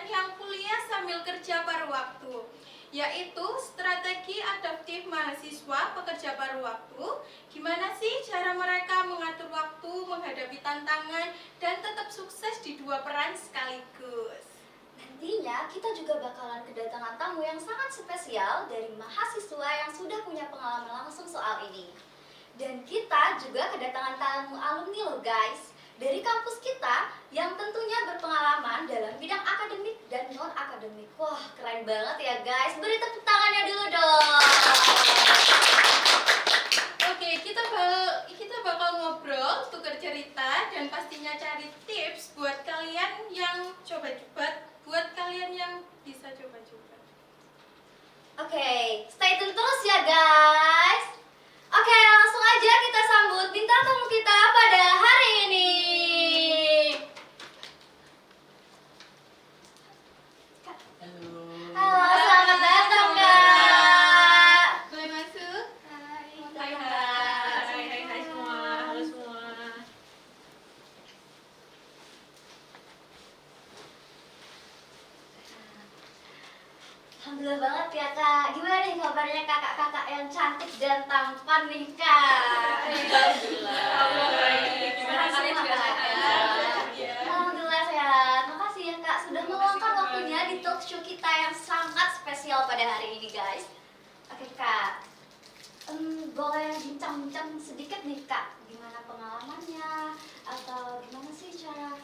kalian yang kuliah sambil kerja paruh waktu, yaitu strategi adaptif mahasiswa pekerja paruh waktu. Gimana sih cara mereka mengatur waktu, menghadapi tantangan, dan tetap sukses di dua peran sekaligus. Nantinya kita juga bakalan kedatangan tamu yang sangat spesial dari mahasiswa yang sudah punya pengalaman langsung soal ini. Dan kita juga kedatangan tamu alumni loh guys, dari kampus kita yang tentunya berpengalaman dalam bidang akademik dan non-akademik. Wah, keren banget ya guys, beri tepuk tangannya dulu dong. Oke, kita bakal ngobrol, tukar cerita, dan pastinya cari tips buat kalian yang buat kalian yang bisa coba-coba. Oke, stay tune terus ya guys. Oke, langsung aja kita sambut bintang tamu kita pada hari ini. Halo, selamat datang Kak. Boleh masuk? Hai semua, halo semua. Alhamdulillah banget ya Kak. Gimana nih kabarnya kakak-kakak yang cantik dan tampan nih Kak? Gimana kalian juga sehat? Alhamdulillah sehat. Makasih ya Kak sudah meluangkan waktunya di talk show kita yang sangat spesial pada hari ini guys. Oke Kak, boleh bincang-bincang sedikit nih Kak, gimana pengalamannya atau gimana sih cara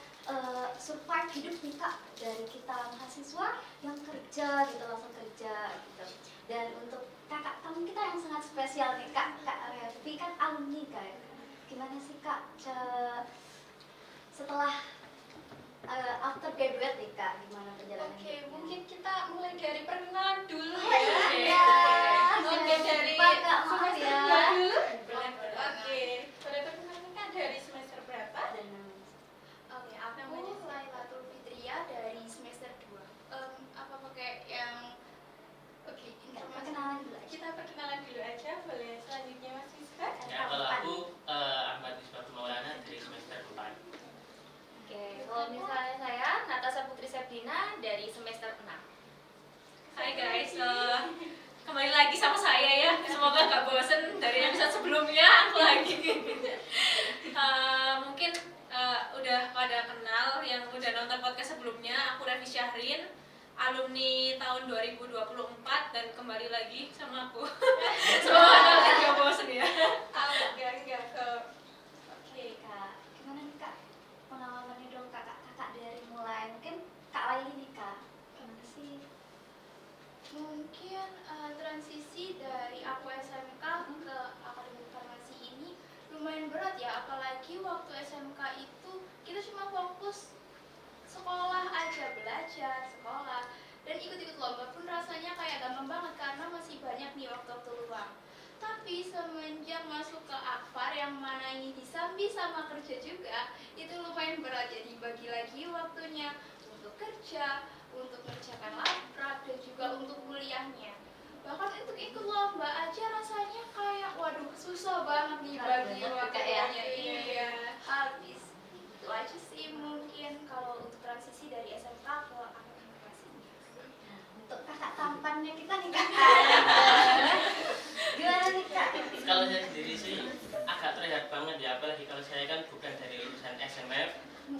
survive hidup nih Kak dari kita mahasiswa yang kerja gitu, langsung kerja gitu. Dan untuk kakak tamu kita yang sangat spesial nih Kak Revi kan alumni Kak. Gimana sih Kak setelah after graduate nih Kak, gimana perjalanannya? Oke, mungkin kita mulai dari perkenalan dulu Iya. Oke, dari Kak, maaf semester ya. 2 dulu. Oke, boleh perkenalan Kak dari semester berapa? Oke, aku namanya Lailatul Fitria dari semester 2. Apa pakai yang Oke, Perkenalan dulu aja. kita perkenalan dulu aja. Boleh selanjutnya Mas Rizka? Ya, kalau aku Ahmad Ismail Maulana dari semester 4. Oke, kalau misalnya saya Natasha Putri Sepdina dari semester 6. Hai guys, kembali lagi sama saya ya. Semoga nggak bosen dari episode sebelumnya. Aku lagi. Mungkin udah pada kenal yang udah nonton podcast sebelumnya. Aku Revi Syahrin, alumni tahun 2024 dan kembali lagi sama aku. Semoga kalian nggak bosen ya. Enggak kok. Oke Kak, gimana nih Kak pengalamannya dong kakak-kakak dari mulai mungkin Kak Laili nih Kak, gimana sih? mungkin transisi dari aku SMK ke akademik farmasi ini lumayan berat ya, apalagi waktu SMK itu kita cuma fokus sekolah aja, belajar, sekolah, dan ikut-ikut lomba pun rasanya kayak gampang banget karena masih banyak nih waktu-waktu luang. Tapi semenjak masuk ke Akfar yang mana ini disambi sama kerja juga, itu lumayan berat, jadi bagi lagi waktunya untuk kerja, untuk mengerjakan labrak, dan juga untuk kuliahnya. Bahkan untuk ikut lomba aja rasanya kayak waduh susah banget nih bagi waktunya. Iya, habis. Itu aja sih mungkin kalau untuk transisi dari SMK ke akademik ini. Untuk kakak tampannya kita nih Kak. Gimana nih Kak? Kalau saya sendiri sih agak terlihat banget ya, apalagi kalau saya kan bukan dari lulusan SMF,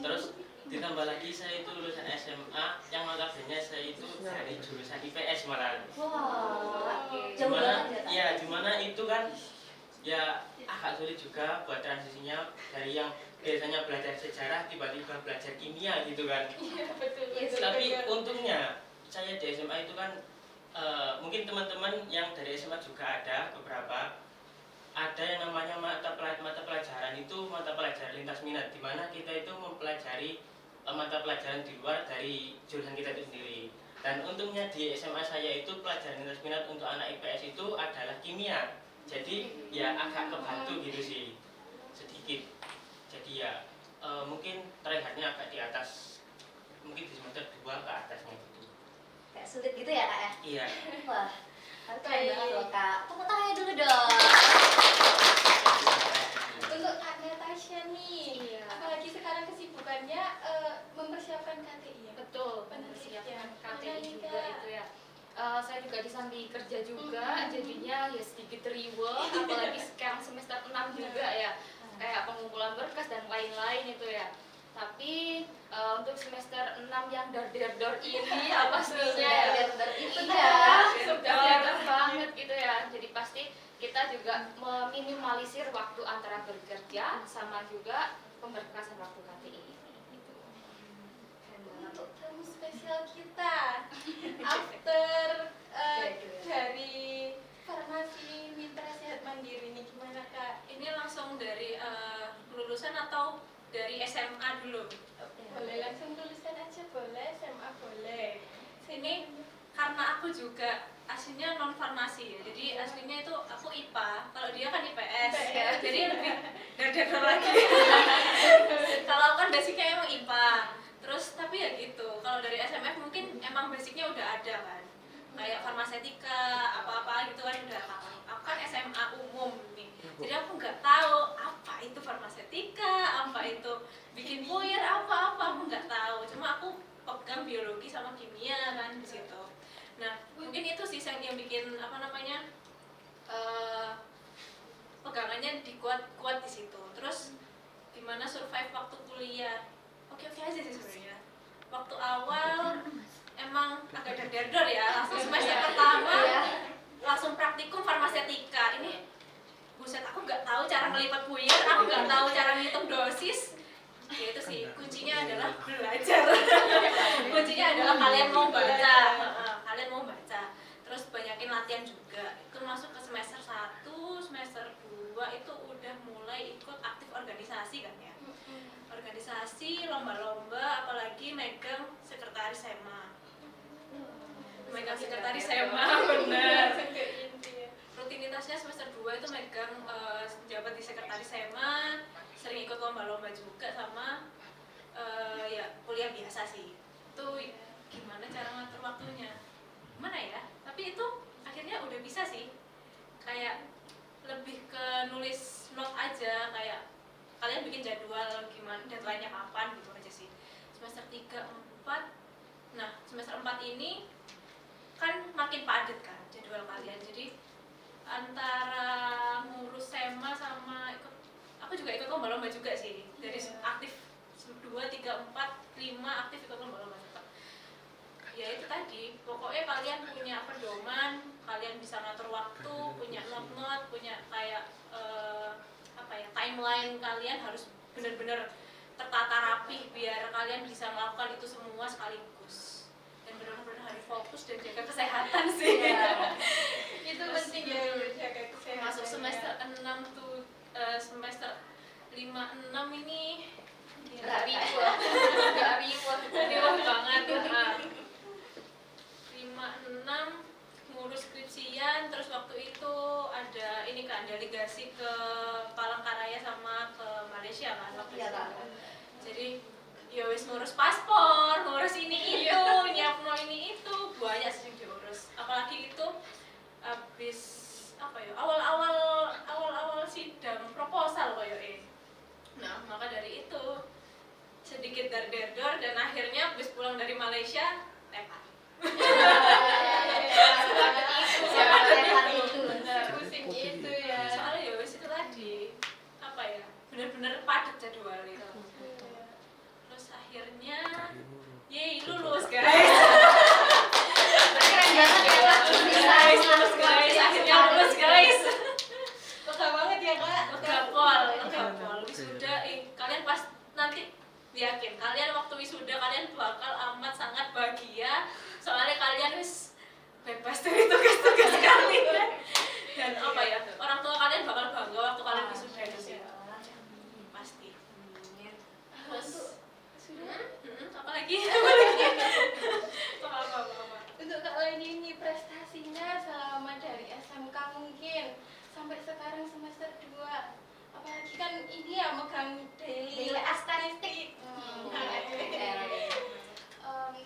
terus ditambah lagi saya itu lulusan SMA yang notabene saya itu dari jurusan IPS malah. Wah, jauh banget ya Kak? Dimana itu kan ya agak sulit juga buat transisinya dari yang biasanya belajar sejarah tiba-tiba belajar kimia gitu kan. Iya, betul. Tapi untungnya saya di SMA itu kan mungkin teman-teman yang dari SMA juga ada beberapa, ada yang namanya mata pelajaran itu mata pelajaran lintas minat, di mana kita itu mempelajari mata pelajaran di luar dari jurusan kita itu sendiri. Dan untungnya di SMA saya itu pelajaran lintas minat untuk anak IPS itu adalah kimia, jadi ya agak kebantu gitu sih sedikit. Jadi ya mungkin terlihatnya agak di atas, mungkin di semester 2 ke atasnya gitu. Kayak sulit gitu ya Kak ya? Iya. Wah, tapi keren banget loh Kak. Tepuk tangannya dulu dong. Untuk Kak Natasha nih, apalagi sekarang kesibukan persiapannya mempersiapkan KTI ya. Betul, Penelitian. mempersiapkan KTI Mana nih, juga Kak? itu ya. Saya juga di samping kerja juga, jadinya ya sedikit riweh, apalagi sekarang semester 6 juga ya, kayak pengumpulan berkas dan lain-lain itu ya. Tapi untuk semester 6 yang dar-dar ini ya pastinya itu ya, ya. sudah banget gitu ya. Jadi pasti kita juga meminimalisir waktu antara bekerja sama juga pemberkasan waktu KTI ini. Gitu. Keren banget. Untuk tamu spesial kita after dari farmasi Mitra Sehat Mandiri ini gimana Kak? Ini langsung dari lulusan atau dari SMA dulu? Boleh langsung tulisan aja boleh, SMA boleh. Sini karena aku juga aslinya non farmasi ya, jadi aslinya itu aku IPA, kalau dia kan IPS ya, jadi lebih dadar lagi. Kalau aku kan basicnya emang IPA, terus tapi ya gitu. Kalau dari SMF mungkin emang basicnya udah ada kan, kayak farmasetika apa-apa gitu kan udah. Aku kan SMA umum nih, jadi aku nggak tahu apa itu farmasetika, apa itu bikin puyer, apa-apa aku nggak tahu. Cuma aku pegang biologi sama kimia kan di situ. Nah, mungkin itu sih yang bikin apa namanya pegangannya kuat di situ. Terus gimana survive waktu kuliah? Oke aja sih sebenarnya. Waktu awal emang agak dar-dar ya, langsung semester pertama langsung praktikum farmasetika. Ini buset, aku nggak tahu cara melipat puyer, aku nggak tahu cara ngitung dosis. Ya itu sih, kuncinya adalah belajar. Kuncinya adalah kalian mau baca, kalian mau baca. Terus banyakin latihan juga. Itu masuk ke semester 1, semester 2 itu udah mulai ikut aktif organisasi kan ya. Organisasi, lomba-lomba, apalagi megang sekretaris SEMA. Megang sekretaris SEMA, bener. Rutinitasnya semester 2 itu megang jabat di sekretaris SEMA, sering ikut lomba-lomba juga sama ya kuliah biasa sih. Itu gimana cara ngatur waktunya? Gimana ya? Tapi itu akhirnya udah bisa sih. Kayak lebih ke nulis note aja, kayak kalian bikin jadwal gimana, deadline-nya kapan gitu aja sih. Semester 3, 4. Nah, semester 4 ini kan makin padat kan jadwal kalian. Jadi antara ngurus SEMA sama aku juga ikut lomba-lomba juga sih. Dari aktif 2, 3, 4, 5 aktif ikut lomba-lomba tetap. Ya itu tadi, pokoknya kalian punya pedoman, kalian bisa ngatur waktu, punya note-note, punya kayak timeline kalian harus benar-benar tertata rapih biar kalian bisa melakukan itu semua sekaligus. Dan benar-benar harus fokus dan jaga kesehatan sih. Itu penting ya, jaga kesehatan. Masuk semester 6 tuh semester 5, 6 ini riwah banget. 5, 6 ngurus skripsian, terus waktu itu ada ini kan delegasi ke Palangkaraya sama ke Malaysia kan waktu itu. Jadi ya wis ngurus paspor, ngurus ini itu, nyiapno ini itu, banyak sih yang diurus. Apalagi itu habis awal-awal sidang proposal koyoke. Nah, maka dari itu sedikit dar-dar dan akhirnya habis pulang dari Malaysia tepat. Pusing itu ya. Soalnya ya wis itu tadi benar-benar padat jadwal itu. Terus akhirnya lulus guys. Lulus guys, akhirnya lulus guys. Lega banget ya Kak. Lega pol. Wisuda, kalian pas nanti yakin kalian waktu wisuda kalian bakal amat sangat bahagia soalnya kalian wis bebas dari tugas-tugas kalian dan orang tua kalian bakal bangga waktu kalian wisuda itu sih pasti. Terus apa lagi? apa? Untuk Kak Leni ini prestasinya selama dari SMK mungkin sampai sekarang semester 2. Apalagi kan ini ya megang daily statistik.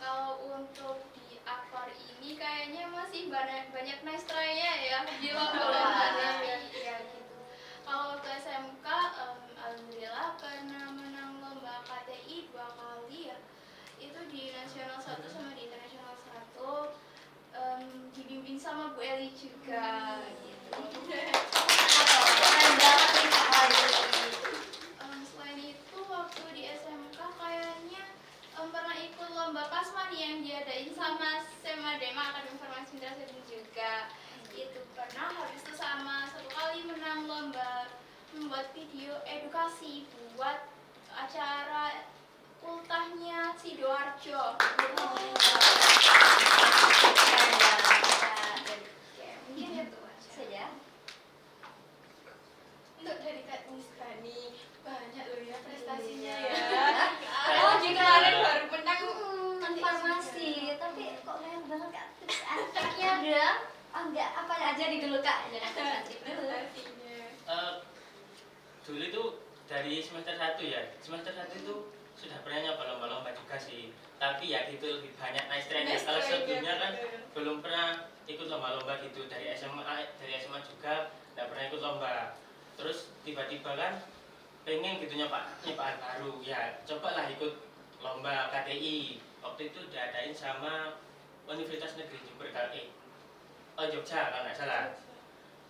Kalau untuk di aktor ini kayaknya masih banyak nice try-nya ya di lomba-lomba ya gitu. Kalau waktu SMK alhamdulillah pernah menang lomba KTI 2 1 sama di internasional 1 dibimbing sama Bu Eli juga gitu. Keren banget nih Kak Ayu. Selain itu waktu di SMK kayaknya pernah ikut lomba Pasma nih yang diadain sama Semadema Akademi Farmasi Indrasari juga. Itu pernah, habis itu sama 1 kali menang lomba membuat video edukasi buat acara ultahnya Sidoarjo. Keren banget Kak. Ya, mungkin itu aja. Saja. Untuk dari Kak Niska nih banyak loh ya prestasinya ya. Oh, Di juga. kemarin baru menang Kan farmasi, tapi kok keren banget Kak. Tips and triknya dong. Oh enggak, apa aja di dulu Kak? Jangan tips and trik dulu. prestasinya. Dulu itu dari semester 1 ya, semester 1 itu sudah pernah nyoba lomba-lomba juga sih, tapi ya gitu lebih banyak nice try. Nice Kalau try-nya, sebelumnya kan betul. belum pernah ikut lomba-lomba gitu, dari SMA juga nggak pernah ikut lomba. Terus tiba-tiba kan pengen gitu nyoba hal baru, ya cobalah ikut lomba KTI. Waktu itu diadain sama Universitas Negeri Jember Jogja kalau nggak salah.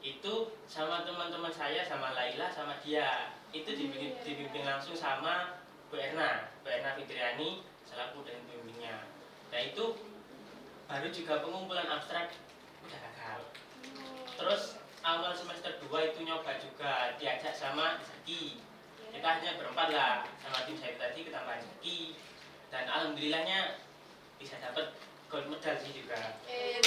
Itu sama teman-teman saya, sama Laila, sama dia. Itu dibimbing langsung sama Bu Erna Fitriani selaku dan pembimbingnya. Nah itu baru juga pengumpulan abstrak udah gagal. Terus awal semester 2 itu nyoba juga, diajak sama Zaki. Kita hanya berempat lah, sama tim saya tadi ketambahan Zaki. Dan alhamdulillahnya bisa dapat gold medal sih juga. Keren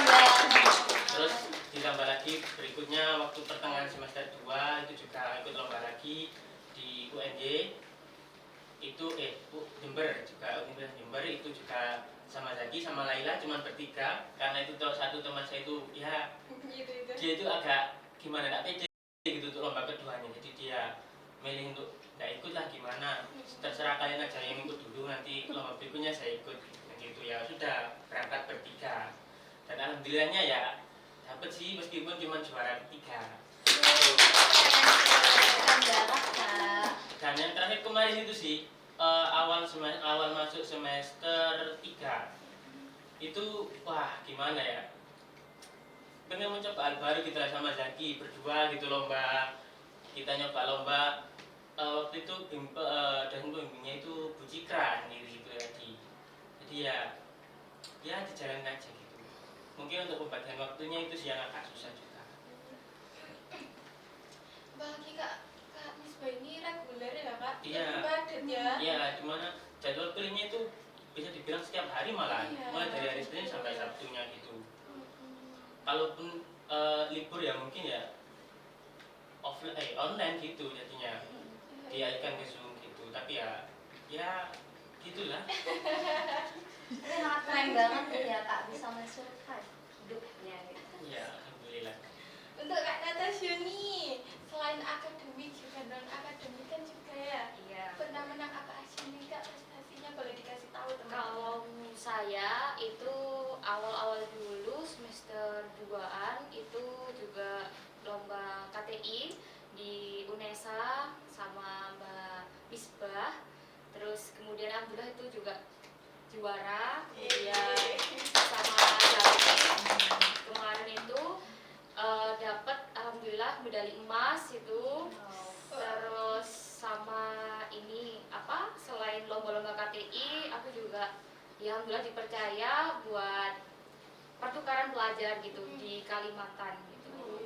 banget. Terus ditambah lagi berikutnya waktu pertengahan semester 2 itu juga ikut lomba lagi di UNJ itu Jember juga, Universitas Jember itu juga sama Zaki sama Laila cuma bertiga, karena itu satu teman saya itu ya Gitu. dia itu agak gimana nggak pede gitu untuk lomba keduanya, jadi dia milih untuk nggak ikut lah, gimana terserah kalian aja yang ikut dulu, nanti lomba berikutnya saya ikut gitu ya. Sudah berangkat bertiga dan alhamdulillahnya ya dapat sih meskipun cuma juara ketiga. Keren banget Kak. Dan yang terakhir kemarin itu sih awal masuk semester 3 itu wah gimana ya, pengen mencoba hal baru gitu lah sama Zaki berdua gitu lomba. Kita nyoba lomba waktu itu dan pembimbingnya itu Bu Cikra sendiri gitu tadi. Jadi ya dijalankan aja gitu. Mungkin untuk pembagian waktunya itu sih yang agak susah juga. Bagi Kak Misbah ini reguler ya Kak? Iya. Lebih padat ya? Iya, dimana jadwal kuliahnya itu bisa dibilang setiap hari malah, Iya. mulai dari hari Senin sampai Sabtunya gitu. Kalaupun libur ya mungkin ya online gitu jadinya, dialihkan ke Zoom gitu. Tapi ya gitulah. Tapi sangat keren banget ya Kak, bisa men-survive hidupnya gitu. Ya alhamdulillah. Untuk Kak Natasha nih, selain akademik juga non akademik kan juga ya? Iya. Pernah menang apa aja nih Kak prestasinya, boleh dikasih tahu teman-teman? Kalau saya itu awal-awal dulu semester 2-an itu juga lomba KTI di UNESA sama Mbak Misbah. Terus kemudian alhamdulillah itu juga juara. Kemudian sama Zaki kemarin itu dapat alhamdulillah medali emas itu. Terus sama ini selain lomba-lomba KTI aku juga ya alhamdulillah dipercaya buat pertukaran pelajar gitu di Kalimantan gitu.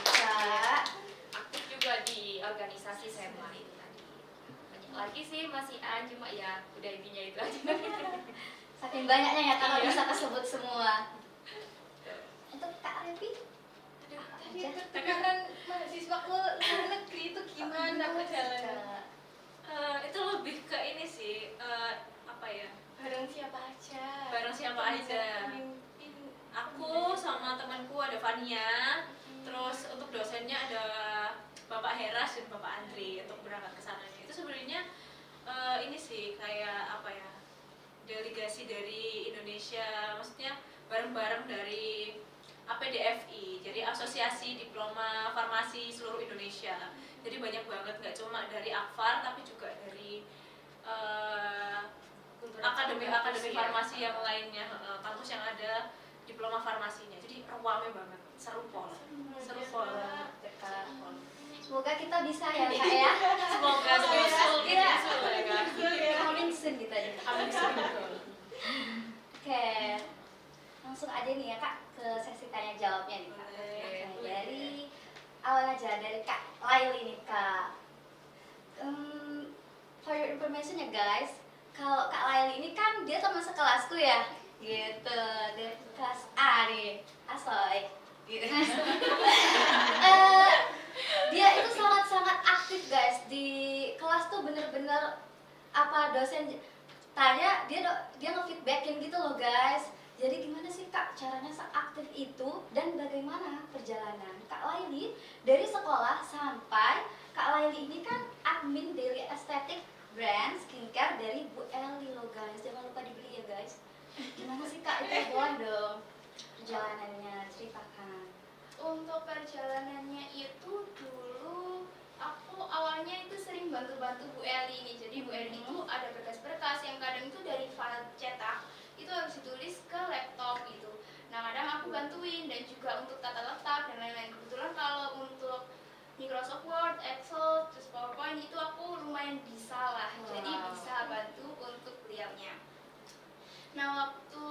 Kak. Aktif juga di organisasi SEMA itu tadi. Banyak lagi sih masih cuma ya udah intinya itu aja. Saking banyaknya ya Kak, nggak Iya. bisa kesebut semua. Untuk Kak Revi? Tadi pertukaran mahasiswa ke luar negeri itu gimana perjalanannya? Itu lebih ke ini sih apa ya, Bareng siapa aja? bareng siapa aja. Pemimpin. Aku sama temanku ada Fania, terus untuk dosennya ada Bapak Heras dan Bapak Andri untuk berangkat ke sana. Itu sebenarnya ini sih kayak apa ya, delegasi dari Indonesia, maksudnya bareng-bareng dari APDFI, jadi Asosiasi Diploma Farmasi Seluruh Indonesia. Jadi banyak banget, nggak cuma dari Akfar tapi juga dari akademi farmasi yang lainnya, kampus yang ada diploma farmasinya. Jadi rame banget, seru pol. Semoga kita bisa ya Kak ya. Semoga nyusul Iya. ya kan. Coming soon gitu aja. Oke, langsung aja nih ya Kak ke sesi tanya jawabnya nih Kak. Oke, dari awal aja dari Kak Laili nih Kak. For your information ya guys, kalau Kak Laili ini kan dia teman sekelasku ya, gitu. Dari kelas A nih, asoy. Gitu. Dia itu sangat-sangat aktif guys di kelas tuh, bener-bener apa dosen tanya dia nge-feedbackin gitu loh guys. Jadi gimana sih Kak caranya seaktif itu dan bagaimana perjalanan Kak Laili dari sekolah sampai Kak Laili ini kan admin Daily Aesthetic brand skincare dari Bu Eli loh guys. Jangan lupa dibeli ya guys. Gimana sih Kak itu, boleh dong perjalanannya ceritakan. Untuk perjalanannya itu dulu aku awalnya itu sering bantu-bantu Bu Eli ini. Jadi Bu Eli itu ada berkas-berkas yang kadang itu dari file cetak itu harus ditulis ke laptop gitu. Nah kadang aku bantuin, dan juga untuk tata letak dan lain-lain. Kebetulan kalau untuk Microsoft Word, Excel, terus PowerPoint itu aku lumayan bisa lah. Jadi bisa bantu untuk beliaunya. Nah waktu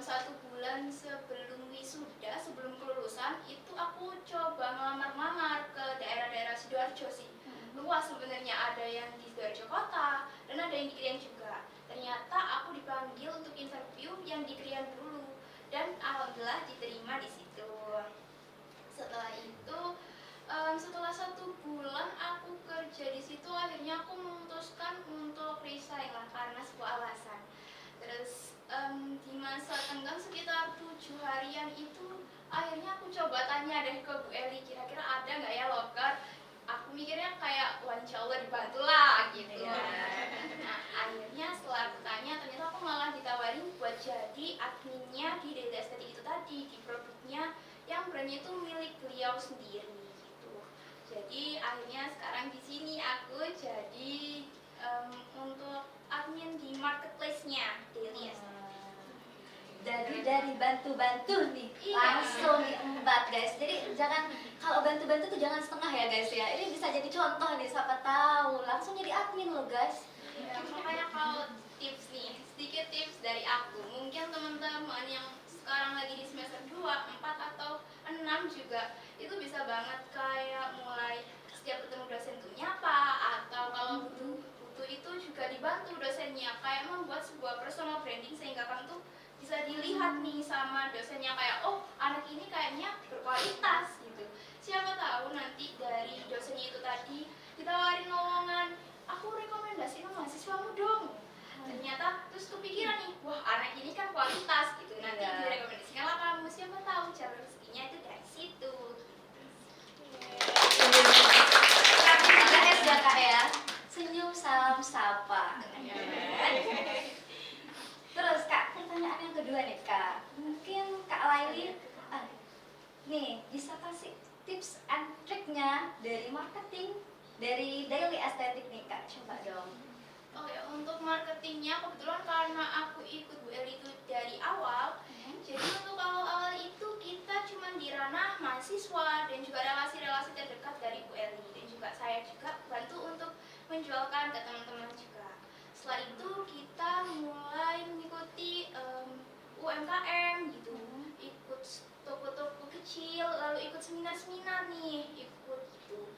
1 bulan sebelum wisuda, sebelum kelulusan, itu aku coba ngelamar-lamar ke daerah-daerah Sidoarjo sih. Luas sebenarnya, ada yang di Sidoarjo kota dan ada yang di Krian juga. Ternyata aku dipanggil untuk interview yang di Krian dulu, dan alhamdulillah diterima di situ. Setelah itu setelah 1 bulan aku kerja di situ, akhirnya aku memutuskan untuk resign lah karena sebuah alasan. Terus di masa tenggang sekitar 7 harian itu, akhirnya aku coba tanya deh ke Bu Eli, kira-kira ada nggak ya loker. Aku mikirnya kayak, wah insya Allah dibantu lah gitu ya. Nah akhirnya setelah aku tanya, ternyata aku malah ditawarin buat jadi adminnya di Daily Aesthetic itu tadi, di produknya yang brandnya itu milik beliau sendiri gitu. Jadi akhirnya sekarang di sini aku jadi untuk admin di marketplace-nya Daily Aesthetic. Dari bantu-bantu nih langsung diembat guys. Jadi jangan, kalau bantu-bantu tuh jangan setengah ya guys ya. Ini bisa jadi contoh nih, siapa tahu langsung jadi admin loh guys. Ya, makanya kalau tips nih, sedikit tips dari aku. Mungkin teman-teman yang sekarang lagi di semester 2, 4 atau 6 juga itu bisa banget kayak mulai setiap ketemu dosen tuh nyapa, atau kalau butuh itu juga dibantu dosennya, kayak membuat sebuah personal branding sehingga kamu tuh bisa dilihat nih sama dosennya, kayak oh anak ini kayaknya berkualitas gitu. Siapa tahu nanti dari dosennya itu tadi ditawarin lowongan, aku rekomendasiin mahasiswamu dong. Ternyata terus kepikiran nih, wah anak ini kan kualitas gitu, nanti direkomendasikan lah kamu. Siapa tahu jalur rezekinya itu dari situ. Tapi 3S ya Kak ya, senyum, salam, sapa. Terus Kak, pertanyaan yang kedua nih Kak, mungkin Kak Laili nih bisa kasih tips and triknya dari marketing dari Daily Aesthetic nih Kak, coba dong. Oke, untuk marketingnya kebetulan karena aku ikut Bu Eli itu dari awal, jadi untuk awal-awal itu kita cuma di ranah mahasiswa dan juga relasi-relasi terdekat dari Bu Eli, dan juga saya juga bantu untuk menjualkan ke teman-teman juga. Setelah itu kita mulai mengikuti UMKM gitu, ikut toko-toko kecil, lalu ikut seminar-seminar nih, ikut gitu.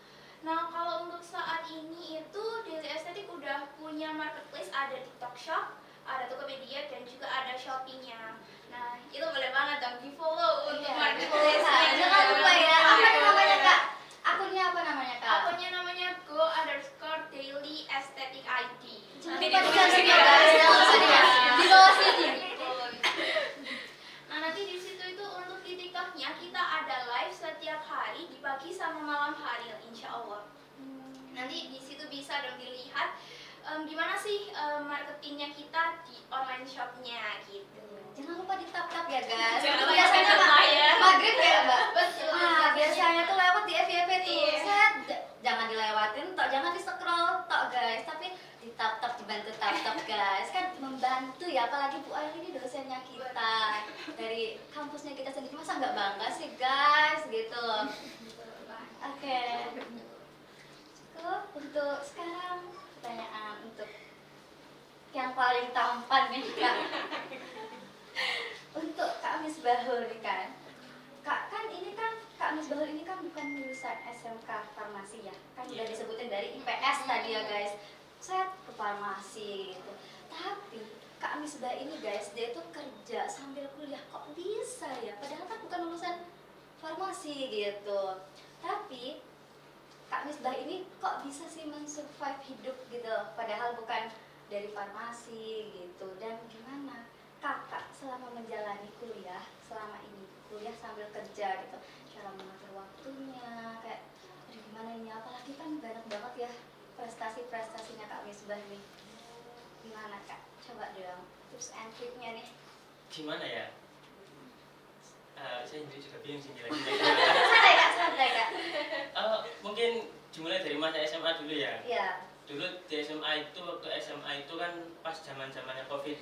Nah kalau untuk saat ini itu Daily Aesthetic udah punya marketplace, ada TikTok Shop, ada Tokopedia, dan juga ada Shopee-nya. Nah itu boleh banget dong di follow untuk marketplace-nya. Jangan lupa ya, apa namanya Kak? Akunnya apa namanya Kak? Akunnya namanya go_daily aesthetic ID. Nanti dicantum ya guys, jangan lupa ya. Di bawah sini. Nah nanti di situ itu untuk di TikToknya kita ada live setiap hari di pagi sama malam hari, insya Allah. Nanti di situ bisa dong dilihat gimana sih marketingnya kita di online shopnya gitu. Jangan lupa di tap-tap ya guys. Jangan lupa Biasanya di-tap Mbak ya. maghrib ya Mbak. Betul. Biasanya tuh lewat di FYP tuh. Iya. Set jangan dilewatin, tok jangan di scroll tok guys, tapi di tap dibantu tap guys, kan membantu ya, apalagi Bu Ayu ini dosennya kita dari kampusnya kita sendiri, masa nggak bangga sih guys gitu. Oke, cukup untuk sekarang pertanyaan untuk yang paling tampan nih Kak. Untuk Kak Misbahul nih kan. Kak Misbahul ini kan bukan lulusan SMK Farmasi ya. Kan udah disebutin dari IPS tadi ya guys. Saya ke farmasi gitu. Tapi Kak Misbah ini guys, dia itu kerja sambil kuliah, kok bisa ya? Padahal kan bukan lulusan farmasi gitu. Tapi Kak Misbah ini kok bisa sih men-survive hidup gitu, padahal bukan dari farmasi gitu. Dan gimana kakak selama menjalani kuliah, selama ini kuliah sambil kerja gitu, cara mengatur waktunya, kayak aduh gimana ini, apalagi kan banyak banget ya prestasinya Kak Misbah nih. Gimana Kak? Coba dong tips and triknya nih. Gimana ya? Saya sendiri juga bingung sih lagi. Santai Kak. Mungkin dimulai dari masa SMA dulu ya. Iya. Dulu di SMA itu, waktu SMA itu kan pas zaman-zamannya COVID.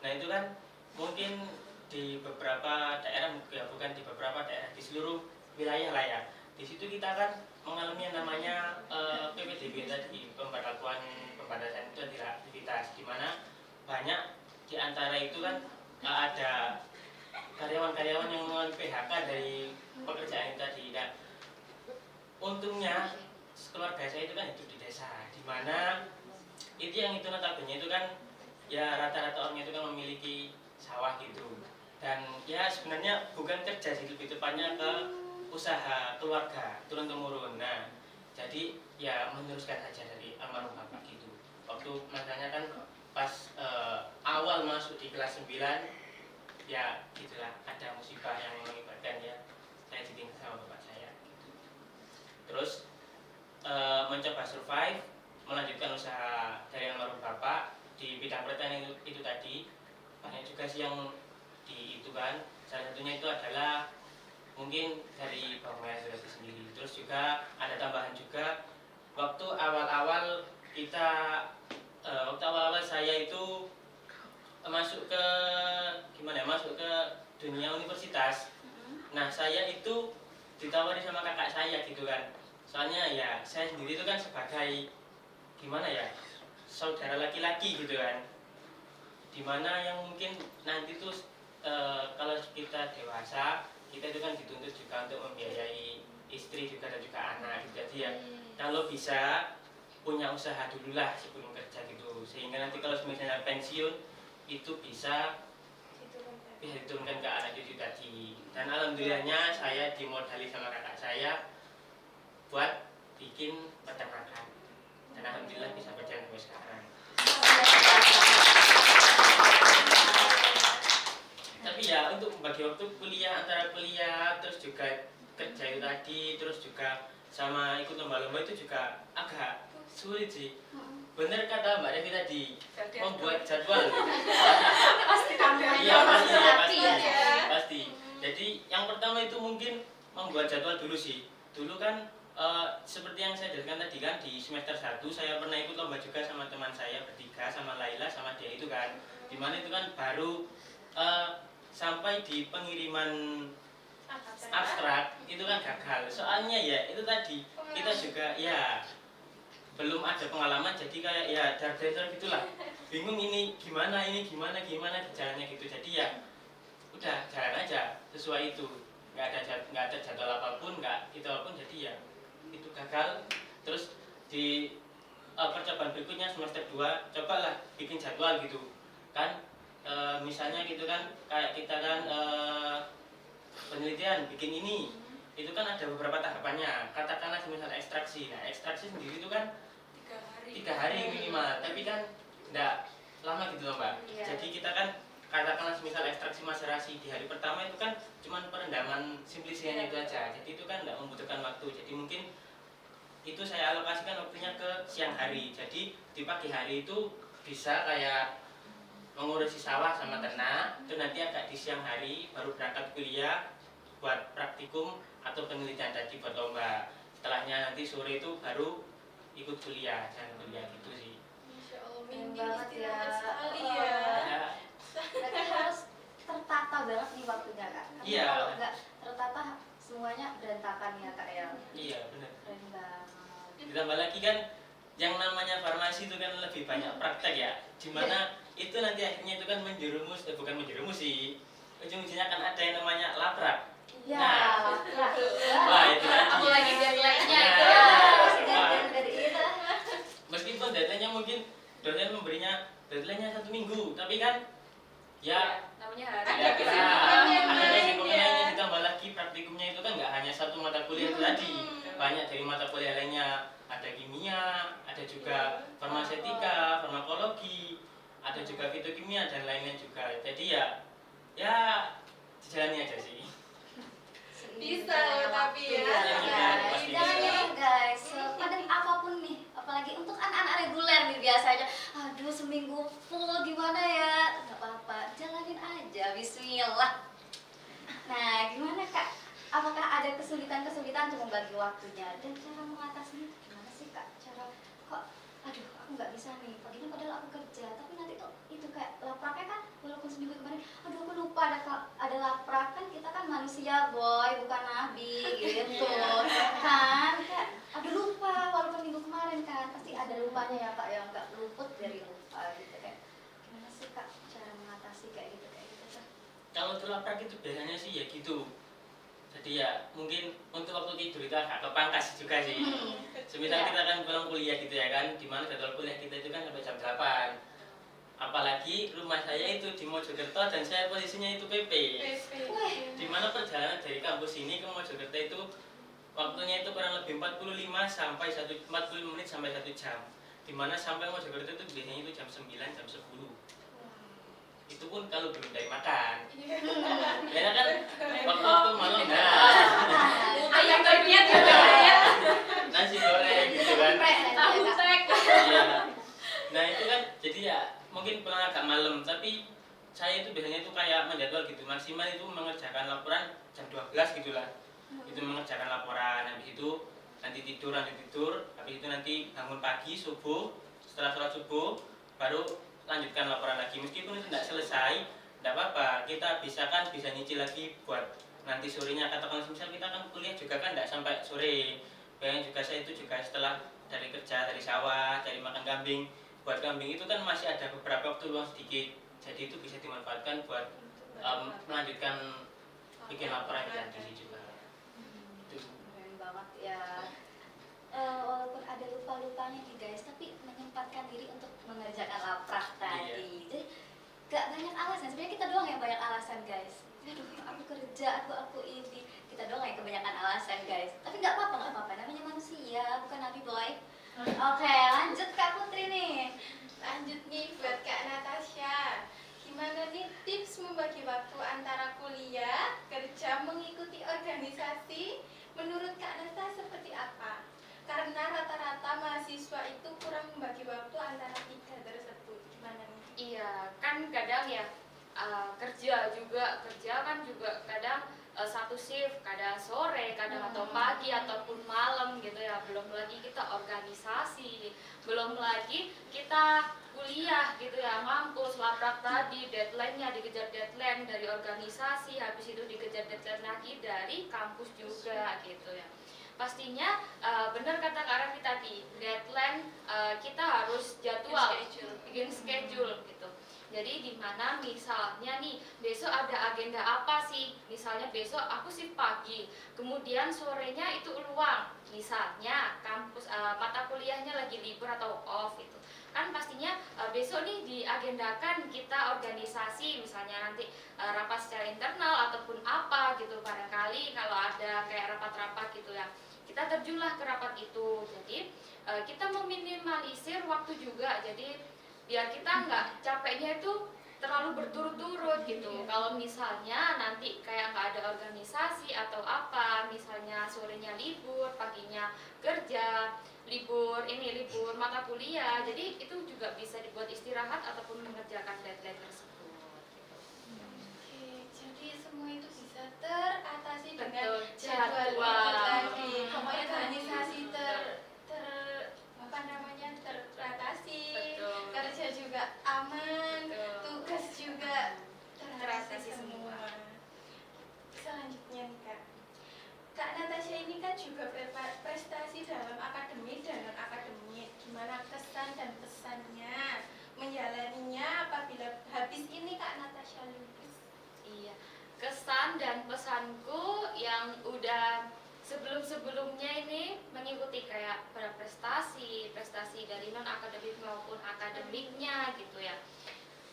Nah itu kan mungkin di beberapa daerah, ya bukan di beberapa daerah, di seluruh wilayah lah ya. Di situ kita kan mengalami yang namanya PPDB tadi, pembatasan itu adalah aktivitas, di mana banyak di antara itu kan ada karyawan-karyawan yang mengalami PHK dari pekerjaan itu tadi. Nah, untungnya keluarga saya itu kan hidup di desa, di mana itu yang itu notabene itu kan ya rata-rata orangnya itu kan memiliki sawah gitu. Dan ya sebenarnya bukan kerja sih, lebih tepatnya ke usaha keluarga turun temurun. Nah, jadi ya meneruskan saja dari almarhum bapak gitu. Waktu masanya kan pas awal masuk di kelas 9, ya gitulah, ada musibah yang mengakibatkan ya saya ditinggal sama bapak saya gitu. Terus mencoba survive, melanjutkan usaha dari almarhum bapak di bidang pertanian itu tadi. Banyak juga sih yang di itu kan, salah satunya itu adalah mungkin dari bawang merah itu sendiri. Terus juga ada tambahan juga waktu awal-awal saya itu masuk ke masuk ke dunia universitas. Nah saya itu ditawari sama kakak saya gitu kan, soalnya ya saya sendiri itu kan sebagai saudara laki-laki gitu kan, dimana yang mungkin nanti tuh kalau kita dewasa, kita itu kan dituntut juga untuk membiayai istri juga dan juga anak. Jadi ya kalau bisa punya usaha dululah sebelum kerja gitu, sehingga nanti kalau misalnya pensiun itu bisa diturunkan ke anak cucu tadi. Dan alhamdulillahnya saya dimodali sama kakak saya buat bikin peternakan, dan alhamdulillah bisa berjalan sampai sekarang. Tapi ya untuk membagi waktu kuliah, antara kuliah terus juga kerja itu tadi, terus juga sama ikut lomba-lomba itu juga agak sulit sih. Bener kata Mbak Devi tadi, membuat jadwal. Pasti Iya ya. pasti. Jadi yang pertama itu mungkin membuat jadwal dulu sih. Dulu kan seperti yang saya jelaskan tadi kan, di semester 1 saya pernah ikut lomba juga sama teman saya bertiga, sama Laila sama dia itu kan, dimana itu kan baru sampai di pengiriman abstrak itu kan gagal. Soalnya ya itu tadi, kita juga ya belum ada pengalaman, jadi kayak ya dar-dar gitulah, bingung ini gimana jalannya gitu. Jadi ya udah jalan aja sesuai itu, nggak ada jadwal apapun, nggak itu apapun, jadi ya itu gagal. Terus di percobaan berikutnya semester 2 cobalah bikin jadwal gitu kan, misalnya gitu kan, kayak kita kan penelitian bikin ini, itu kan ada beberapa tahapannya. Katakanlah misalnya ekstraksi. Nah ekstraksi sendiri itu kan 3 hari minimal, tapi kan enggak lama gitu loh Mbak. Jadi kita kan katakanlah misal ekstraksi maserasi di hari pertama itu kan cuma perendaman simplisinya itu aja, jadi itu kan enggak membutuhkan waktu. Jadi mungkin itu saya alokasikan waktunya ke siang hari. Jadi di pagi hari itu bisa kayak mengurusi sawah sama ternak, itu nanti agak di siang hari baru berangkat kuliah buat praktikum atau penelitian tadi buat lomba. setelahnya nanti sore itu baru ikut kuliah dan kuliah gitu sih. Masya Allah, Keren Mindy banget istirahat ya. sekali Oh. ya. Ya, Berarti harus tertata banget nih waktunya kak. Karena Iya. kalau nggak tertata semuanya berantakan ya kak ya. iya benar. Keren banget. Ditambah lagi kan yang namanya farmasi itu kan lebih banyak praktek ya, dimana itu nanti akhirnya itu kan menjerumus, bukan menjerumus sih, ujung-ujungnya kan ada yang namanya labrak. Ya. Nah. Ya. Wah itu Apalagi deadline-nya Nah, itu. Ya, harus Wah. gantian dari itu. meskipun deadline-nya mungkin dosen memberinya deadline-nya 1 minggu, tapi kan ya Namanya hari. ada kesibukan yang ada lain kesibukan ya. lainnya, ditambah lagi praktikumnya itu kan nggak hanya satu mata kuliah itu tadi, banyak dari mata kuliah lainnya, ada kimia, ada juga farmasetika, farmakologi, ada juga fitokimia dan lainnya juga. Jadi ya dijalani aja sih. Bisa loh, tapi ya. Guys, Pasti jangan bisa. nyerah guys. Sepadat apapun nih, apalagi untuk anak-anak reguler nih biasanya. Aduh seminggu full gimana ya? Nggak apa-apa, jalanin aja. Bismillah. Nah, gimana kak? Apakah ada kesulitan-kesulitan untuk membagi waktunya dan cara mengatasinya? Gimana sih kak? Cara kok? Aduh, aku nggak bisa nih. Paginya padahal aku kerja, tapi nanti tuh itu kayak lapraknya kan, walaupun seminggu kemarin, aduh aku lupa ada laprak kan, kita kan manusia boy, bukan nabi gitu kan. Kayak aduh lupa, walaupun minggu kemarin kan pasti ada lupanya ya kak, yang nggak luput dari lupa gitu kayak. Gimana sih kak cara mengatasi kayak gitu kak? Kalau terlaprak itu biasanya sih ya gitu. Jadi ya mungkin untuk waktu tidur itu agak kepangkas juga sih. Semisal kita kan pulang kuliah gitu ya kan, dimana jadwal kuliah kita itu kan sampai jam 8. Apalagi rumah saya itu di Mojokerto dan saya posisinya itu PP. Dimana perjalanan dari kampus ini ke Mojokerto itu waktunya itu kurang lebih 45 sampai 45 menit sampai 1 jam. Dimana sampai Mojokerto itu biasanya itu jam 9, jam 10. Itu pun kalau belum dari makan. Ya kan waktu malam Ayam goreng juga ya. nasi goreng gitu kan. Tahu tek. Iya. Nah itu kan jadi ya mungkin pulang agak malam, tapi saya itu biasanya itu kayak menjadwal gitu, maksimal itu mengerjakan laporan jam 12 gitulah. Itu mengerjakan laporan, habis itu nanti tidur, habis itu nanti bangun pagi subuh, setelah sholat subuh baru lanjutkan laporan lagi. Meskipun itu tidak selesai, tidak apa-apa, kita bisa nyicil lagi buat nanti sorenya. Katakan misal kita kan kuliah juga kan tidak sampai sore. Bayangin juga saya itu juga setelah dari kerja, dari sawah, dari makan kambing, buat kambing itu kan masih ada beberapa waktu luang sedikit, jadi itu bisa dimanfaatkan buat melanjutkan bikin laporan tadi juga. Itu. Keren banget ya. Walaupun ada lupa-lupanya nih guys, tapi menyempatkan diri untuk mengerjakan laprak tadi. Jadi gak banyak alasan. Sebenarnya kita doang yang banyak alasan guys. Aduh, aku kerja, aku ini. Kita doang yang kebanyakan alasan guys. Tapi nggak apa-apa. Namanya manusia, bukan nabi boy. Oke, lanjut Kak Putri nih. Lanjut nih buat Kak Natasha. Gimana nih tips membagi waktu antara kuliah, kerja, mengikuti organisasi? Menurut Kak Natasha seperti apa? Karena rata-rata mahasiswa itu kurang membagi waktu antara 3 tersebut. Gimana nih? Iya, kan kadang ya kerja kan juga kadang satu shift, kadang sore, kadang atau pagi ataupun malam gitu ya. Belum lagi kita organisasi, belum lagi kita kuliah gitu ya, ngampus, laprak tadi, deadline-nya dikejar deadline dari organisasi, habis itu dikejar deadline lagi dari kampus juga gitu ya. Pastinya benar kata Kak Raffi tadi, deadline kita harus jadwal, bikin schedule gitu. Jadi dimana misalnya nih besok ada agenda apa sih? Misalnya besok aku shift pagi, kemudian sorenya itu luang. Misalnya kampus mata kuliahnya lagi libur atau off gitu. Kan pastinya besok nih diagendakan kita organisasi, misalnya nanti rapat secara internal ataupun apa gitu, barangkali kalau ada kayak rapat-rapat gitu ya, kita terjunlah ke rapat itu. Jadi kita meminimalisir waktu juga, jadi biar kita nggak capeknya itu terlalu berturut-turut gitu. Kalau misalnya nanti kayak nggak ada organisasi atau apa, misalnya sorenya libur, paginya kerja, libur mata kuliah, jadi itu juga bisa dibuat istirahat ataupun mengerjakan deadline tersebut. Oke, jadi semua itu bisa teratasi dengan Betul, jadwal jadwal. tadi, organisasi sebelum-sebelumnya ini mengikuti kayak prestasi dari non akademik maupun akademiknya gitu ya.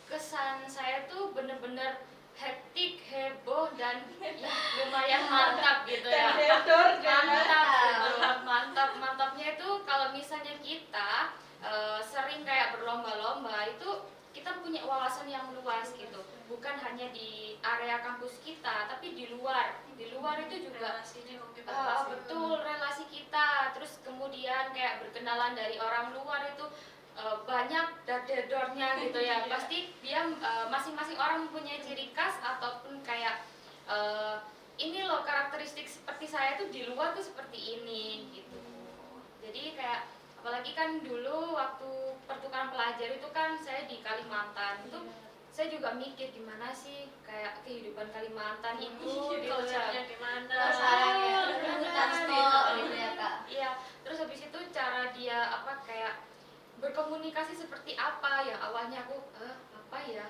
Kesan saya tuh bener-bener hektik, heboh dan ya, lumayan mantap gitu ya. Mantapnya itu kalau misalnya kita sering kayak berlomba-lomba itu kita punya wawasan yang luas gitu, bukan hanya di area kampus kita tapi di luar itu juga betul relasi kita, terus kemudian kayak berkenalan dari orang luar itu banyak dadedornya gitu ya. Pasti dia masing-masing orang mempunyai ciri khas ataupun kayak ini loh karakteristik seperti saya tuh di luar tuh seperti ini gitu. Jadi kayak apalagi kan dulu waktu pertukaran pelajar itu kan saya di Kalimantan itu saya juga mikir gimana sih kayak kehidupan Kalimantan itu gitu ya. Gimana? Gitu ya Kak. Iya, terus habis itu cara dia kayak berkomunikasi seperti apa ya, awalnya aku apa ya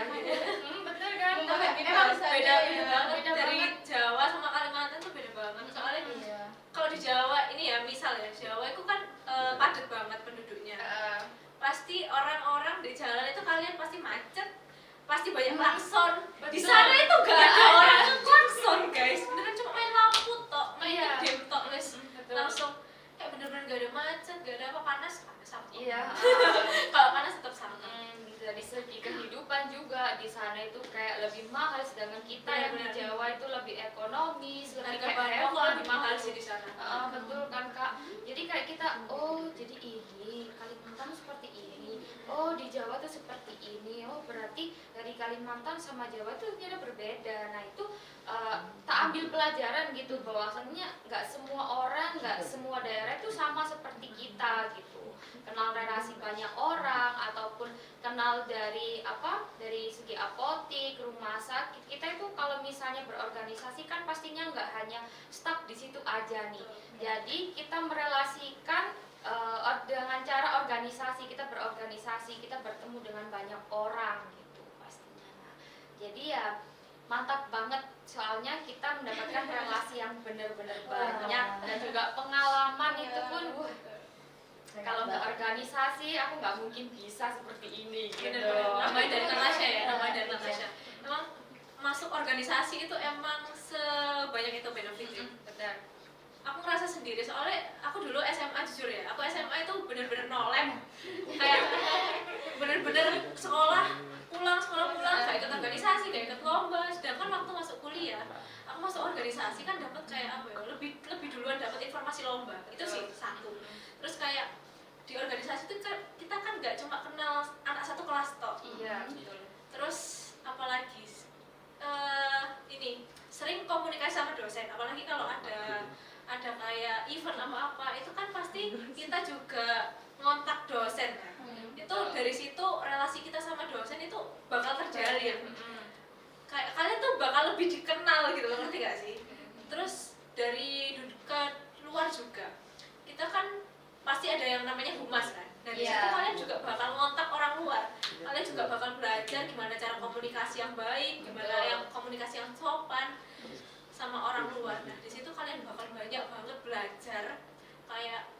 gitu. Bener kan? Emang beda banget dari Jawa sama Kalimantan tuh beda banget. Soalnya kalau di Jawa ini ya misal ya Jawa itu kan padat banget penduduknya. Pasti orang-orang di jalan itu kalian pasti macet, pasti banyak klakson. Di sana itu gak ada orang yang klakson guys, beneran cuma main lampu tok, main game tok wes langsung kayak bener-bener gak ada macet, gak ada apa panas sama. Iya. Kalau panas tetap sama. Dari segi kehidupan juga di sana itu kayak lebih mahal, sedangkan kita yang di Jawa itu lebih ekonomis, lebih Harga kayak bahan hemat pokok lebih mahal sih di sana. betul kan Kak. Jadi kayak kita jadi ini Kalimantan seperti ini, di Jawa tuh seperti ini, berarti dari Kalimantan sama Jawa tuh ternyata berbeda. Nah itu tak ambil pelajaran gitu bahwasannya nggak semua orang, nggak semua daerah itu sama seperti kita gitu. Kenal relasi banyak orang ataupun kenal dari segi apotik, rumah sakit. Kita itu kalau misalnya berorganisasi kan pastinya nggak hanya stuck di situ aja nih. Jadi kita merelasikan dengan cara organisasi, kita berorganisasi, kita bertemu dengan banyak orang gitu pastinya. Nah, jadi ya mantap banget soalnya kita mendapatkan relasi yang benar-benar banyak dan juga pengalaman itu pun kalau nggak organisasi aku nggak mungkin bisa seperti ini gitu. Namanya dari Natasha ya, namanya dari Natasha. Emang masuk organisasi itu emang sebanyak itu benefitnya. Benar. Aku ngerasa sendiri soalnya aku dulu SMA jujur ya, aku SMA itu bener-bener nolem, kayak bener-bener sekolah pulang gak ikut organisasi, gak ikut lomba. Sedangkan waktu masuk kuliah aku masuk organisasi kan dapat kayak lebih duluan dapat informasi lomba, itu sih satu. Terus kayak di organisasi itu kita kan nggak cuma kenal anak satu kelas toh. Iya betul. Terus apalagi ini sering komunikasi sama dosen, apalagi kalau ada kayak event apa itu kan pasti kita juga ngontak dosen kan. Itu dari situ relasi kita sama dosen itu bakal terjalin. Kayak kalian tuh bakal lebih dikenal gitu, ngerti gak sih? Terus dari ke luar juga kita kan pasti ada yang namanya humas kan. Dari situ kalian juga bakal ngontak orang luar. Kalian juga bakal belajar gimana cara komunikasi yang baik, gimana yang komunikasi yang sopan sama orang luar. Nah, di situ kalian bakal banyak banget belajar kayak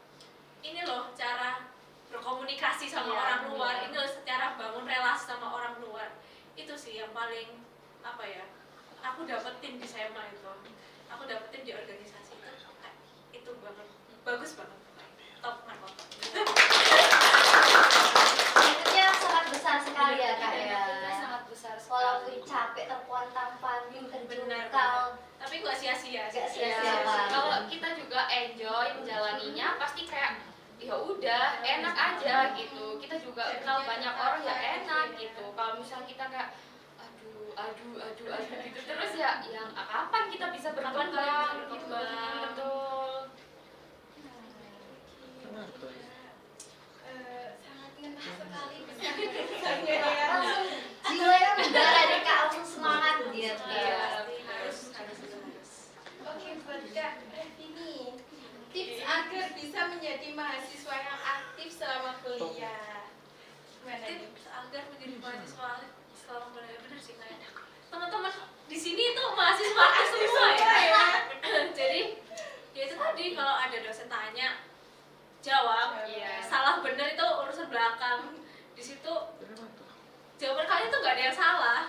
ini loh cara berkomunikasi sama orang luar, ini loh cara bangun relasi sama orang luar. Itu sih yang paling aku dapetin di SEMA itu. Aku dapetin di organisasi itu banget. Bagus banget. Top markot. Benefitnya sangat besar sekali ya Kak ya. Sangat besar sekali. Walaupun capek terpontang-panting Benar. terjungkal, Tapi nggak sia-sia. nggak sia-sia. Kalau kita juga enjoy menjalaninya pasti kayak ya udah enak aja gitu. Kita juga kenal banyak orang ya enak gitu. Kalau misalnya kita kayak aduh gitu terus ya yang kapan kita bisa berkembang gitu. Betul. Sangat ngena sekali pesan-pesannya ya. Jiwanya menggerak dari Kak, langsung semangat gitu. Harus. Oke, buat Kak Revini, tips agar bisa menjadi mahasiswa yang aktif selama kuliah. Gimana nih? Tips agar menjadi mahasiswa selama kuliah, bener sih kayaknya. Teman-teman di sini itu mahasiswa aktif semua ya. Jadi tadi kalau ada dosen tanya jawab, Iya. salah bener itu urusan belakang. Di situ jawaban kalian tuh nggak ada yang salah.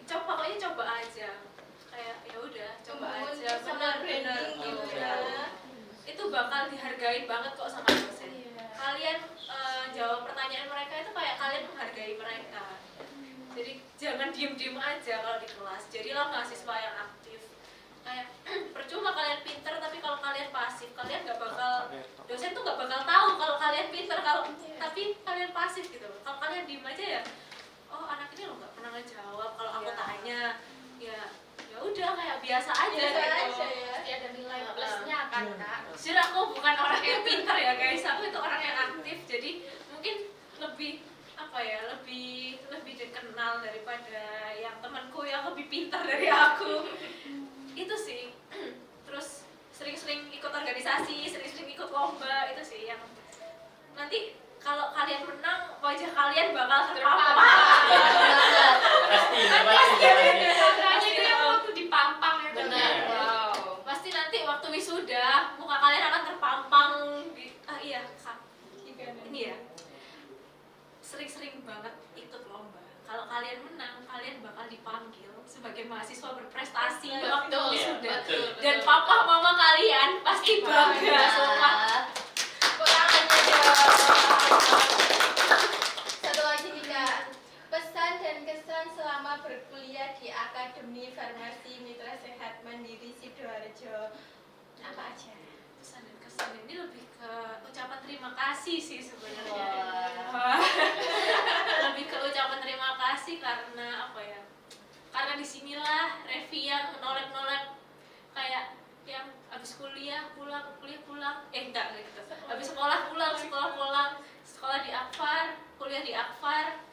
Pokoknya coba aja. Kayak ya udah, coba Membangun aja. personal Bener branding gitu ya. Itu bakal dihargain banget kok sama dosen. Iya. Kalian jawab pertanyaan mereka itu kayak kalian menghargai mereka. Jadi jangan diem-diem aja kalau di kelas. Jadilah mahasiswa yang aktif. Kayak percuma kalian pinter tapi kalau kalian pasif, kalian nggak bakal, dosen tuh nggak bakal tahu kalau kalian pinter kalau tapi kalian pasif gitu loh. Kalau kalian diem aja ya, oh anak ini loh nggak pernah ngejawab kalau aku Iya. tanya, ya ya udah kayak biasa aja Biasa gitu. aja ya. Pasti ada nilai plusnya kan kak. Jujur aku bukan orang yang pintar ya guys, aku itu orang yang aktif, jadi mungkin lebih apa ya, lebih dikenal daripada yang temanku yang lebih pintar dari aku. Itu sih. Terus sering-sering ikut organisasi, sering-sering ikut lomba, itu sih yang nanti kalau kalian menang wajah kalian bakal terpampang. Pasti, Makanya itu yang waktu dipampang ya kan. Benar. Wow. Pasti nanti waktu wisuda muka kalian akan terpampang di iya Kak. Ini ya. Sering-sering banget ikut lomba. Kalau kalian menang, kalian bakal dipanggil sebagai mahasiswa berprestasi waktu Betul, wisuda. betul. Dan papa mama kalian pasti bangga sama. Tepuk tangannya dong. Satu lagi nih Kak, pesan dan kesan selama berkuliah di Akademi Farmasi Mitra Sehat Mandiri Sidoarjo apa aja? Pesan dan kesan ini lebih ke ucapan terima kasih sih sebenarnya. Wah. Lebih ke ucapan terima kasih karena apa ya? Karena disinilah Revi yang nolep-nolep kayak yang habis kuliah pulang enggak gitu. Habis sekolah pulang, sekolah di Akfar, kuliah di Akfar,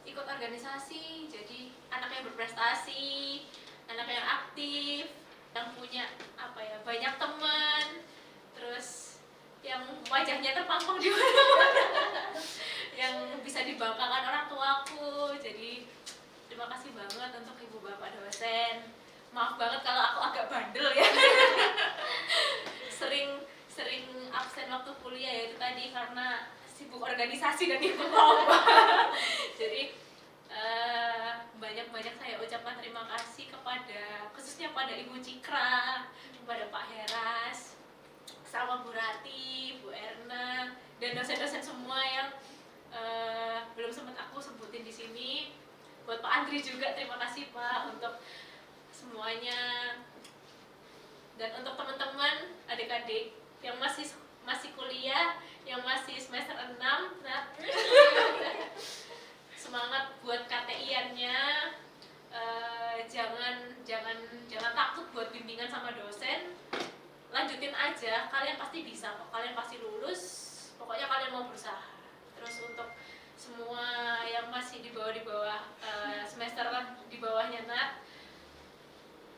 ikut organisasi, jadi anak yang berprestasi, anak yang aktif, yang punya apa ya, banyak teman, terus yang wajahnya terpampang di mana-mana, yang bisa dibanggakan orang tuaku. Jadi terima kasih banget untuk ibu bapak dosen. Maaf banget kalau aku agak bandel ya. sering absen waktu kuliah ya itu tadi karena sibuk organisasi dan ikut lomba. Jadi banyak-banyak saya ucapkan terima kasih kepada khususnya pada Ibu Cikra, kepada Pak Heras, sama Bu Rati, Bu Erna, dan dosen-dosen semua yang belum sempat aku sebutin di sini. Buat Pak Andri juga terima kasih Pak untuk semuanya. Dan untuk teman-teman adik-adik yang masih kuliah, yang masih semester 6, nah semangat buat KTI-annya. Jangan takut buat bimbingan sama dosen. Lanjutin aja, kalian pasti bisa kok, kalian pasti lulus. Pokoknya kalian mau berusaha. Terus untuk semua yang masih di bawah semester di bawahnya Nat,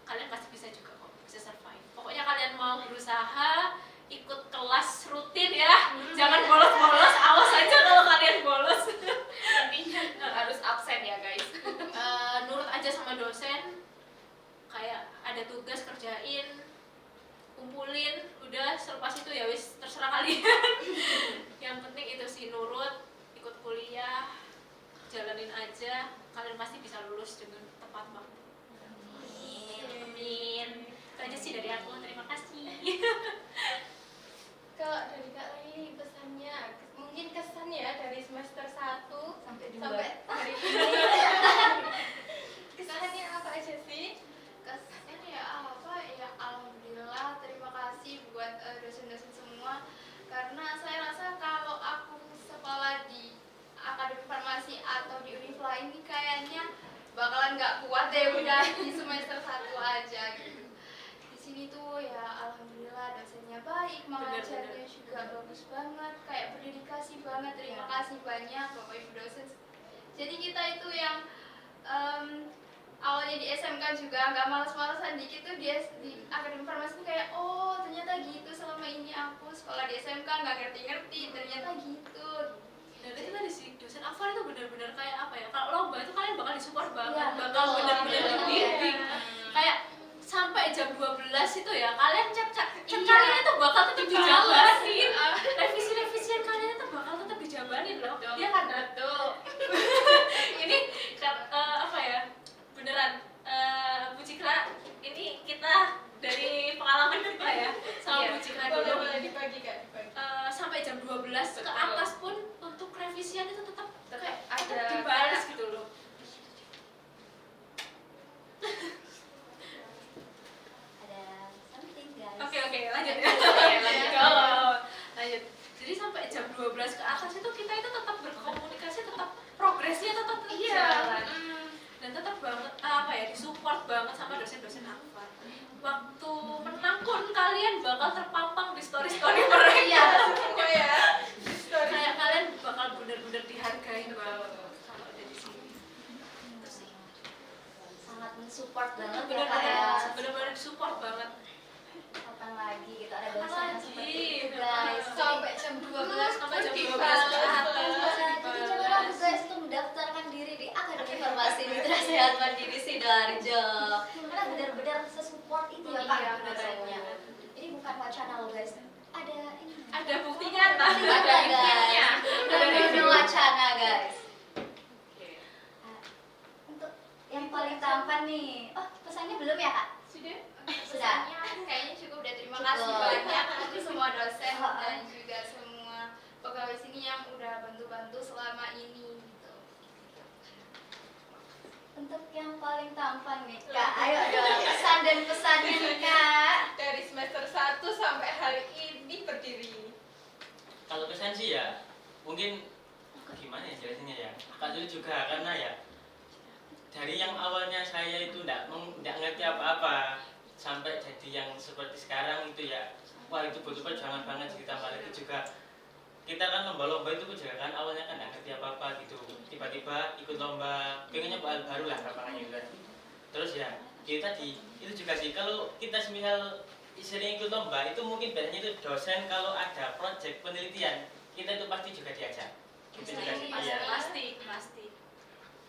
kalian pasti bisa juga kok, bisa survive. Pokoknya kalian mau berusaha, ikut kelas rutin ya, jangan bolos-bolos, awas aja kalau kalian bolos. Intinya harus absen ya guys. Nurut aja sama dosen, kayak ada tugas kerjain, kumpulin, udah selepas itu ya wis terserah kalian. Yang penting itu sih nurut, ikut kuliah, jalanin aja, kalian pasti bisa lulus dengan tepat waktu. Amin. Itu aja sih dari aku, terima kasih. Kalau dari Kak Lili pesannya, mungkin kesan ya dari semester 1 Sampai sampai hari ini. Kesannya apa aja sih? Kesannya ya apa ya, alhamdulillah, terima kasih buat dosen-dosen semua, karena saya rasa kalau aku sekolah di Akademi Farmasi atau di univ lain ini kayaknya bakalan nggak kuat deh udah di semester 1 aja gitu. Di sini tuh ya alhamdulillah dosennya baik, mengajarnya juga bagus banget, kayak berdedikasi banget. Terima kasih banyak Bapak Ibu dosen. Jadi kita itu yang awalnya di SMK juga nggak malas-malasan dikit tuh di Akademi Farmasi kayak oh ternyata gitu, selama ini aku sekolah di SMK nggak ngerti-ngerti, ternyata gitu. Dan itu tadi sih, dosen Afar itu benar-benar kayak apa ya, kalau lomba itu kalian bakal disupport banget, Iya, bakal betul. benar-benar Iya. dibimbing. Kayak sampai jam 12 itu ya, kalian chat Iya. kalian itu bakal terpampang di story-story mereka. Iya. Semua ya. Kayak kalian bakal bener-bener dihargai banget kalau ada di sini. Itu sih. Sangat mensupport banget ya Kak ya. Bener-bener disupport banget. Kapan lagi gitu ada Kapan dosen lagi? seperti itu guys. Sampai jam 12 Sampai jam 12 dibalas. ke atas. Jadi jangan ragu guys untuk mendaftarkan diri di Akademi Farmasi Mitra Sehat Mandiri Sidoarjo. Karena benar-benar sesupport itu ya Kak Iya, dosennya. benar. Ini bukan wacana loh guys. Ada ini. Ada bukti nyata, Bukti ada nyata, reviewnya. guys. Ada Benar-benar review. wacana guys. Oke. Untuk yang paling tampan nih. Oh, pesannya belum ya Kak? Sudah? Sudah. Pesannya kayaknya cukup udah terima Cukup. kasih banyak untuk semua dosen Ha-ha. dan juga semua pegawai sini yang udah bantu-bantu selama ini gitu. Untuk yang paling tampan nih Kak. Ayo dong pesan dan pesannya nih Kak. Dari semester 1 sampai hari ini berdiri. Kalau kesan sih ya mungkin gimana ya jelasinnya ya, Kak Zul juga karena ya dari yang awalnya saya itu nggak ngerti apa-apa sampai jadi yang seperti sekarang itu ya, wah itu butuh perjuangan banget. Ditambah lagi juga kita kan lomba-lomba itu juga kan awalnya kan nggak ngerti apa-apa gitu, tiba-tiba ikut lomba pengennya hal baru lah gampangnya gitu kan. Terus ya kita itu juga sih kalau kita semisal sering ikut lomba itu mungkin biasanya itu dosen kalau ada proyek penelitian kita itu pasti juga diajak gitu juga sih. Iya. Pasti.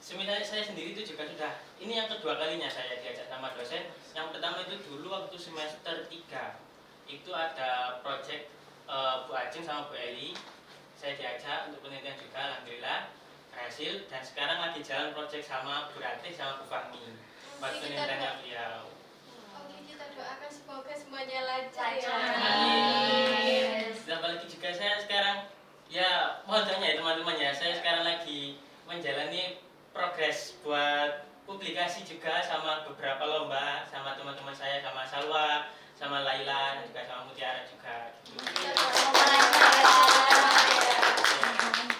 Sebenarnya saya sendiri itu juga sudah, ini yang kedua kalinya saya diajak sama dosen. Yang pertama itu dulu waktu semester 3 itu ada proyek Bu Ajeng sama Bu Eli. Saya diajak untuk penelitian juga, alhamdulillah berhasil. Dan sekarang lagi jalan proyek sama Bu Ratih sama Bu Fahmi buat penelitiannya beliau. Oke, kita doakan semoga semuanya lancar ya. Amin. Ditambah lagi juga saya sekarang ya mohon doanya ya teman-teman ya, saya sekarang lagi menjalani progres buat publikasi juga sama beberapa lomba sama teman-teman saya, sama Salwa, sama Laila, dan juga sama Mutiara juga gitu.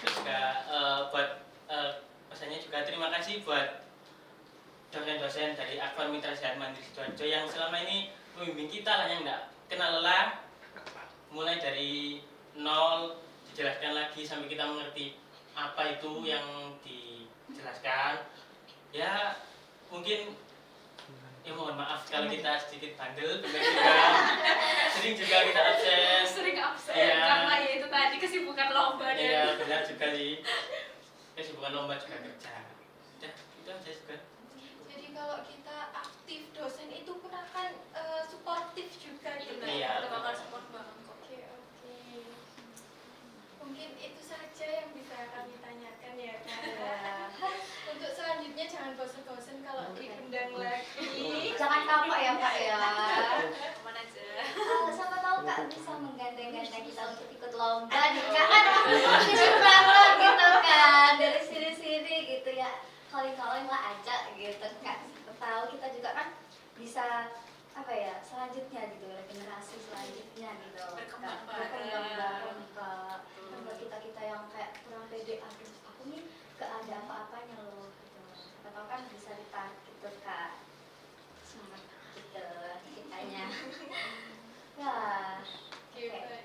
Terus juga buat pesannya juga terima kasih buat dosen-dosen dari Akbar Mitra Sehat Mandiri Sidoarjo yang selama ini membimbing kita lah, yang nggak kenal lelah, mulai dari nol dijelaskan lagi sampai kita mengerti apa itu yang dijelaskan. Ya mungkin ya mohon maaf kalau kita sedikit bandel, benar juga sering juga kita absen. Sering absen Iya. karena ya itu tadi kesibukan lomba dan Iya benar juga sih, kesibukan lomba juga kerja. Udah itu aja juga. Jadi kalau kita aktif dosen itu pun akan suportif juga gitu. Iya. kita bakal support banget kok. Oke. Mungkin itu saja yang bisa kami tanyakan ya Kak. Untuk selanjutnya jangan bosan-bosan kalau diundang lagi. Jangan kapok ya Kak ya. Aman aja. Siapa tahu Kak bisa menggandeng-gandeng kita untuk ikut lomba nih Kak. Kan bikin bareng gitu kan dari sini-sini gitu ya. Calling-calling lah aja gitu Kak. Siapa tahu kita juga kan bisa apa ya selanjutnya gitu, generasi selanjutnya gitu. Berkembang Kak. bareng. Berkembang bareng Kak. Dan buat kita yang kayak kurang pede, aduh aku nih gak ada apa-apanya loh gitu. Siapa tahu kan bisa ditarik gitu Kak. Semangat gitu kitanya. Ya, Oke, Oke. baik.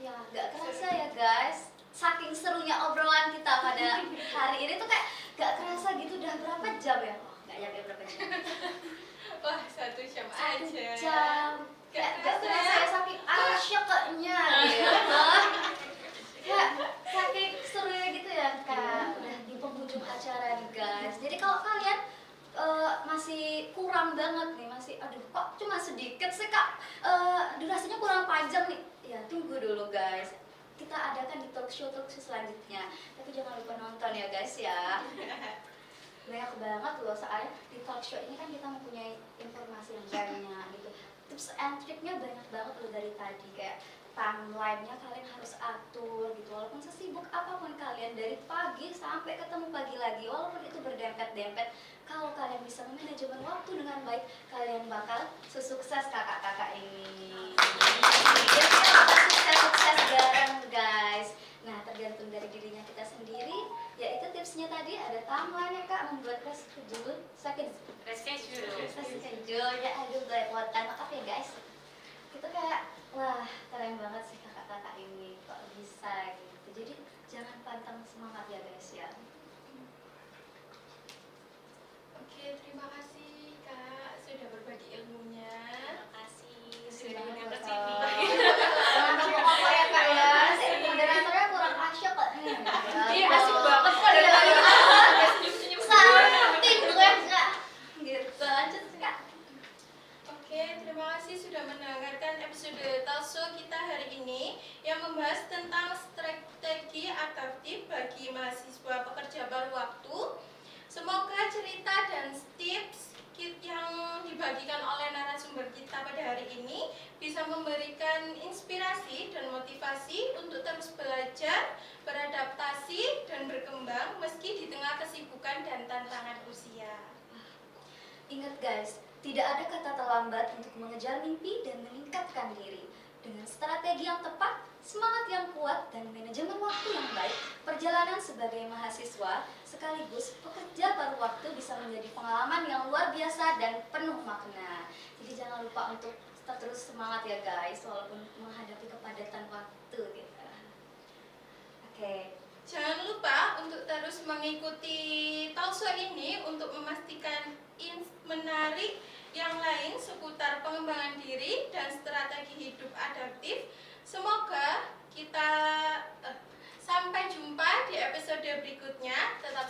ya gak kerasa ya guys. Saking serunya obrolan kita pada hari ini tuh kayak gak kerasa gitu udah berapa jam ya? Oh, gak nyampe berapa jam. Wah, 1 jam 1 aja. jam. Kayak gak kerasa kerasa ya. ya saking asyiknya gitu. Kayak saking serunya gitu ya Kak. Udah di penghujung acara nih guys. Jadi kalau kalian masih kurang banget nih, masih aduh kok cuma sedikit sih Kak, durasinya kurang panjang nih, ya tunggu dulu guys, kita adakan di talk show selanjutnya, tapi jangan lupa nonton ya guys ya. Banyak banget loh soalnya di talk show ini kan kita mempunyai informasi yang banyak gitu, tips and triknya banyak banget loh dari tadi, kayak timeline-nya kalian harus atur gitu, walaupun sesibuk apapun kalian dari pagi sampai ketemu pagi lagi, walaupun itu berdempet-dempet, kalau kalian bisa memanajemen waktu dengan baik, kalian bakal sesukses kakak-kakak ini. Jadi kita bakal sukses-sukses bareng guys. Nah tergantung dari dirinya kita sendiri, yaitu tipsnya tadi ada timeline ya Kak, membuat reschedule ya, aduh belepotan, maaf ya guys. Itu kayak Wah, keren banget sih kakak-kakak ini, kok bisa gitu. Jadi jangan pantang semangat ya guys ya. Oke, terima kasih Kak sudah berbagi ilmunya. Terima kasih Terima sudah kasih diundang ke banget, sini. Kak. Jangan ngomong ya kak ya. Moderatornya kurang asyik kok. Iya, asik banget kok dari tadi. Senyum-senyum. Salting gue kak. Gitu, lanjut kak. Oke, terima kasih sudah mendengarkan episode Talkshow kita hari ini yang membahas tentang strategi adaptif bagi mahasiswa pekerja paruh waktu. Semoga cerita dan tips yang dibagikan oleh narasumber kita pada hari ini bisa memberikan inspirasi dan motivasi untuk terus belajar, beradaptasi, dan berkembang meski di tengah kesibukan dan tantangan usia. Ingat guys, tidak ada kata terlambat untuk mengejar mimpi dan meningkatkan diri. Dengan strategi yang tepat, semangat yang kuat, dan manajemen waktu yang baik, perjalanan sebagai mahasiswa sekaligus pekerja paruh waktu bisa menjadi pengalaman yang luar biasa dan penuh makna. Jadi jangan lupa untuk tetap terus semangat ya guys, walaupun menghadapi kepadatan waktu gitu. Oke. Jangan lupa untuk terus mengikuti talkshow ini untuk memastikan menarik yang lain seputar pengembangan diri dan strategi hidup adaptif. Semoga kita sampai jumpa di episode berikutnya. Tetap